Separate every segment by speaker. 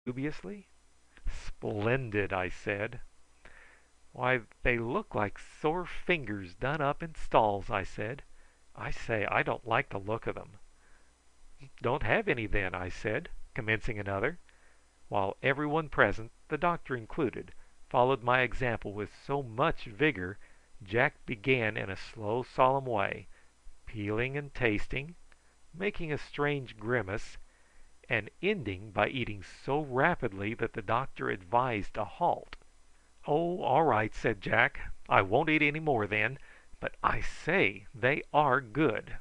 Speaker 1: dubiously. "Splendid," I said. "Why, they look like sore fingers done up in stalls," I said. "I say, I don't like the look of them." "Don't have any then," I said, commencing another, while every one present, the doctor included, followed my example with so much vigour. Jack began in a slow solemn way, peeling and tasting, making a strange grimace, and ending by eating so rapidly that the doctor advised a halt. "Oh, all right," said Jack. "I won't eat any more then. But I say, they are good."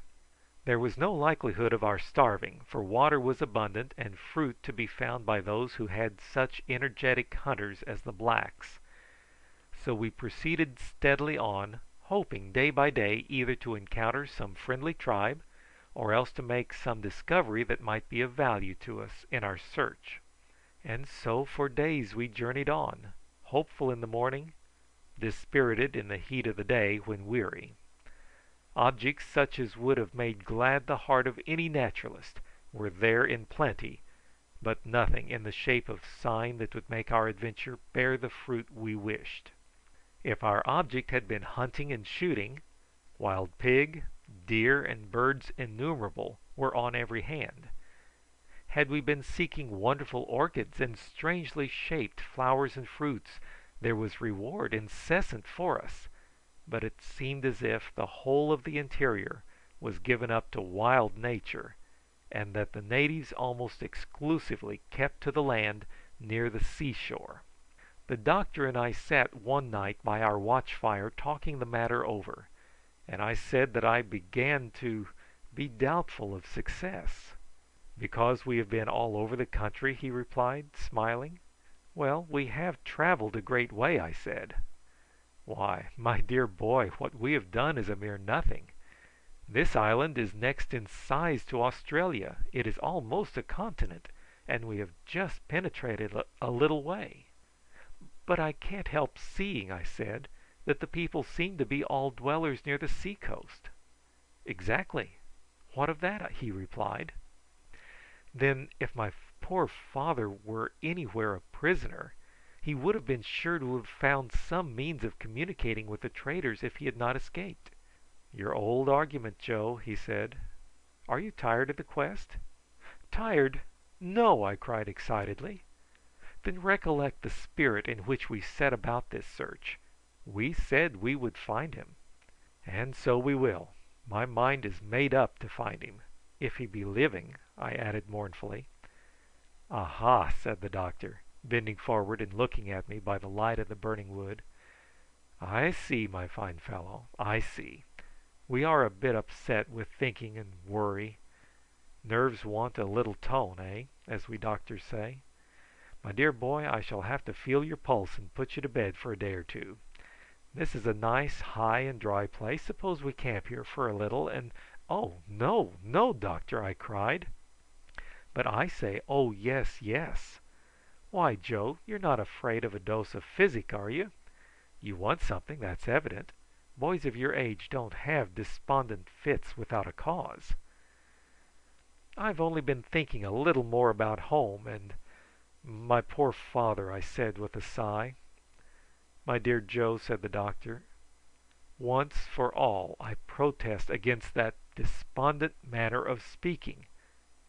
Speaker 1: There was no likelihood of our starving, for water was abundant and fruit to be found by those who had such energetic hunters as the blacks. So we proceeded steadily on, hoping day by day either to encounter some friendly tribe, or else to make some discovery that might be of value to us in our search. And so for days we journeyed on, hopeful in the morning, dispirited in the heat of the day when weary. Objects such as would have made glad the heart of any naturalist were there in plenty, but nothing in the shape of sign that would make our adventure bear the fruit we wished. If our object had been hunting and shooting, wild pig, deer, and birds innumerable were on every hand. Had we been seeking wonderful orchids and strangely shaped flowers and fruits, there was reward incessant for us, but it seemed as if the whole of the interior was given up to wild nature, and that the natives almost exclusively kept to the land near the sea shore. The doctor and I sat one night by our watch fire talking the matter over, and I said that I began to be doubtful of success. "Because we have been all over the country?" he replied, smiling. "Well, we have travelled a great way," I said. "Why, my dear boy, what we have done is a mere nothing. This island is next in size to Australia. It is almost a continent, and we have just penetrated a little way." "But I can't help seeing," I said, "that the people seem to be all dwellers near the sea coast." "Exactly. What of that?" he replied. "Then if my poor father were anywhere a prisoner, he would have been sure to have found some means of communicating with the traders if he had not escaped." "Your old argument, Joe," he said. "Are you tired of the quest?" "Tired? No!" I cried excitedly. "Then recollect the spirit in which we set about this search. We said we would find him." "And so we will. My mind is made up to find him, if he be living," I added mournfully. "Aha!" said the doctor, bending forward and looking at me by the light of the burning wood. "I see, my fine fellow, I see. We are a bit upset with thinking and worry. Nerves want a little tone, eh, as we doctors say. My dear boy, I shall have to feel your pulse and put you to bed for a day or two. This is a nice high and dry place. Suppose we camp here for a little and—" "Oh no, no, doctor!" I cried. "But I say, oh yes, yes. Why, Joe, you're not afraid of a dose of physic, are you? You want something, that's evident. Boys of your age don't have despondent fits without a cause." "I've only been thinking a little more about home and my poor father," I said with a sigh. "My dear Joe," said the doctor, "once for all I protest against that despondent manner of speaking.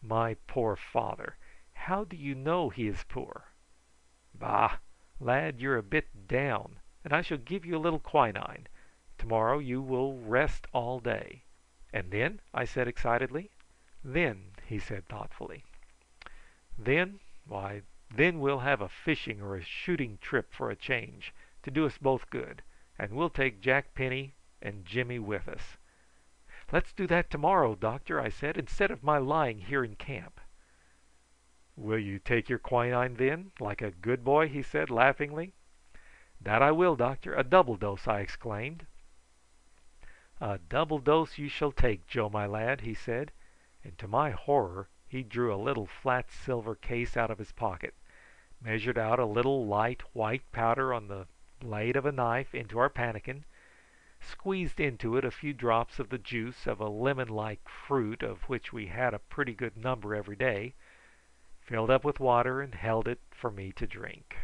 Speaker 1: My poor father! How do you know he is poor?" "Bah! Lad, you're a bit down, and I shall give you a little quinine. Tomorrow you will rest all day." "And then?" I said excitedly. "Then," he said thoughtfully. "Then? Why, then we'll have a fishing or a shooting trip for a change, to do us both good, and we'll take Jack Penny and Jimmy with us." "Let's do that to-morrow, doctor," I said, "instead of my lying here in camp." "Will you take your quinine then, like a good boy?" he said laughingly. "That I will, doctor. A double dose!" I exclaimed. "A double dose you shall take, Joe, my lad," he said, and to my horror he drew a little flat silver case out of his pocket, measured out a little light white powder on the blade of a knife into our pannikin, squeezed into it a few drops of the juice of a lemon-like fruit of which we had a pretty good number every day, filled up with water, and held it for me to drink.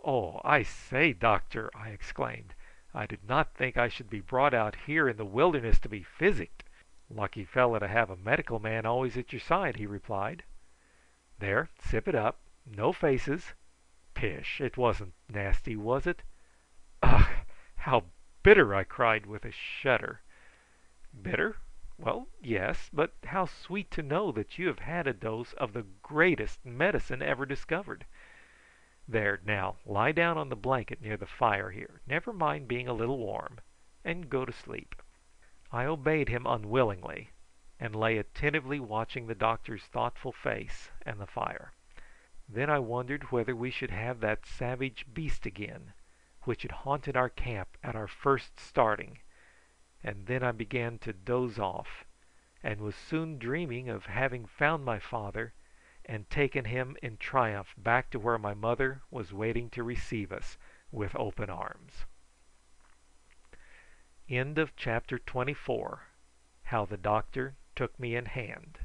Speaker 1: "Oh, I say, doctor!" I exclaimed. "I did not think I should be brought out here in the wilderness to be physicked." "Lucky fellow to have a medical man always at your side," he replied. "There, sip it up. No faces. Pish! It wasn't nasty, was it?" "Ugh! How bitter!" I cried with a shudder. "Bitter? Well, yes; but how sweet to know that you have had a dose of the greatest medicine ever discovered. There, now lie down on the blanket near the fire here, never mind being a little warm, and go to sleep." I obeyed him unwillingly, and lay attentively watching the doctor's thoughtful face and the fire. Then I wondered whether we should have that savage beast again, which had haunted our camp at our first starting, and then I began to doze off, and was soon dreaming of having found my father and taken him in triumph back to where my mother was waiting to receive us with open arms. CHAPTER 25. How the doctor took me in hand.